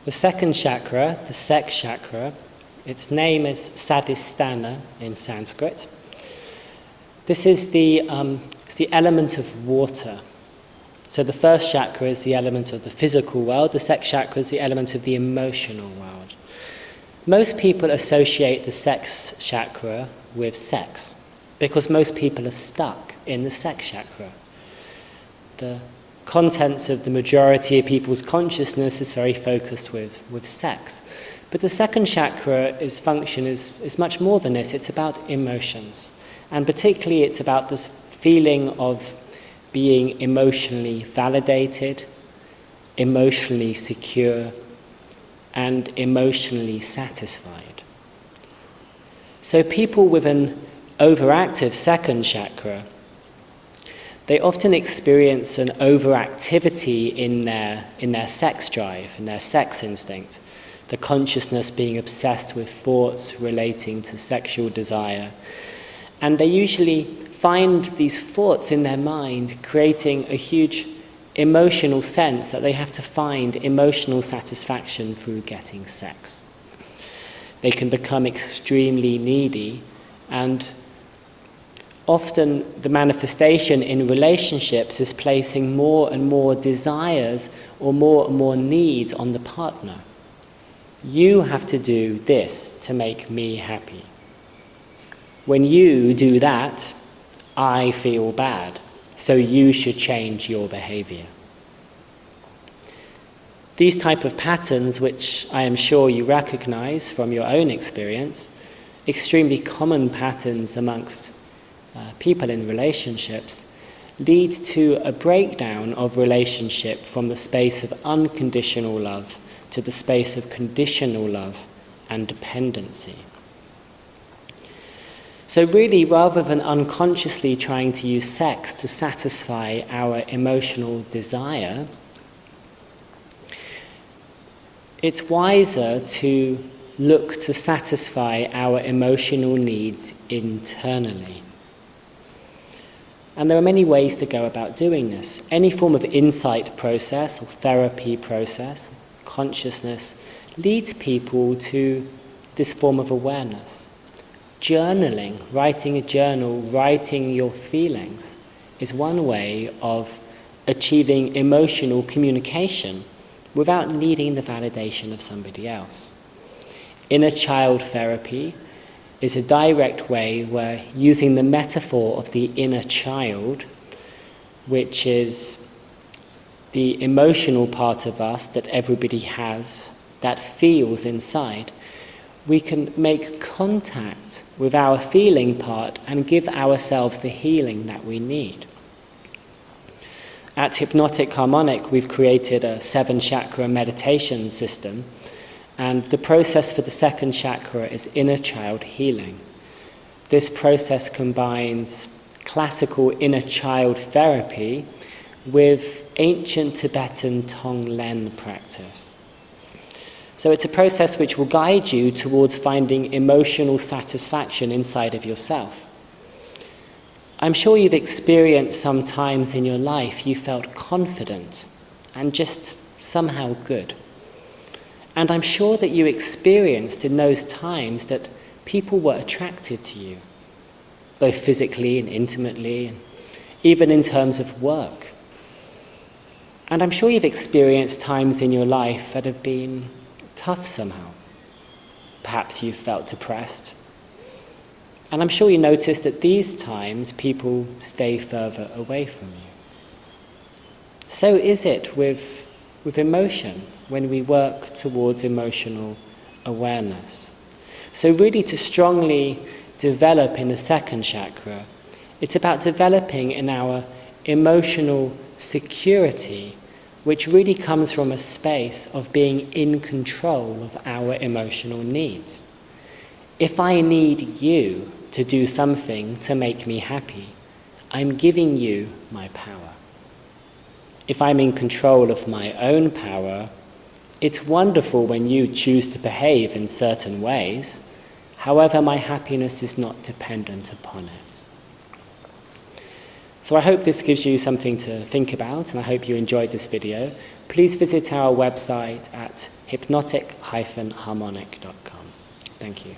The second chakra, the sex chakra, its name is Sadhisthana in Sanskrit. This is the element of water. So the first chakra is the element of the physical world, the sex chakra is the element of the emotional world. Most people associate the sex chakra with sex, because most people are stuck in the sex chakra. The contents of the majority of people's consciousness is very focused with sex. But the second chakra's function is much more than this. It's about emotions. And particularly it's about this feeling of being emotionally validated, emotionally secure, and emotionally satisfied. So people with an overactive second chakra, they often experience an overactivity in their sex drive, in their sex instinct, the consciousness being obsessed with thoughts relating to sexual desire. And they usually find these thoughts in their mind creating a huge emotional sense that they have to find emotional satisfaction through getting sex. They can become extremely needy, and often the manifestation in relationships is placing more and more desires or more and more needs on the partner. You have to do this to make me happy. When you do that, I feel bad, so you should change your behavior. These type of patterns, which I am sure you recognize from your own experience, extremely common patterns amongst people in relationships, lead to a breakdown of relationship from the space of unconditional love to the space of conditional love and dependency. So really, rather than unconsciously trying to use sex to satisfy our emotional desire, it's wiser to look to satisfy our emotional needs internally. And there are many ways to go about doing this. Any form of insight process or therapy process, consciousness, leads people to this form of awareness. Journaling, writing a journal, writing your feelings, is one way of achieving emotional communication without needing the validation of somebody else. Inner child therapy is a direct way where, using the metaphor of the inner child, which is the emotional part of us that everybody has, that feels inside, we can make contact with our feeling part and give ourselves the healing that we need. At Hypnotic Harmonic, we've created a 7-chakra meditation system, and the process for the second chakra is inner child healing. This process combines classical inner child therapy with ancient Tibetan Tonglen practice. So it's a process which will guide you towards finding emotional satisfaction inside of yourself. I'm sure you've experienced some times in your life you felt confident and just somehow good. And I'm sure that you experienced in those times that people were attracted to you, both physically and intimately, and even in terms of work. And I'm sure you've experienced times in your life that have been tough somehow. Perhaps you felt depressed. And I'm sure you noticed that these times people stay further away from you. So is it with emotion when we work towards emotional awareness. So really, to strongly develop in the second chakra, it's about developing in our emotional security, which really comes from a space of being in control of our emotional needs. If I need you to do something to make me happy, I'm giving you my power. If I'm in control of my own power, it's wonderful when you choose to behave in certain ways. However, my happiness is not dependent upon it. So I hope this gives you something to think about, and I hope you enjoyed this video. Please visit our website at hypnotic-harmonic.com. Thank you.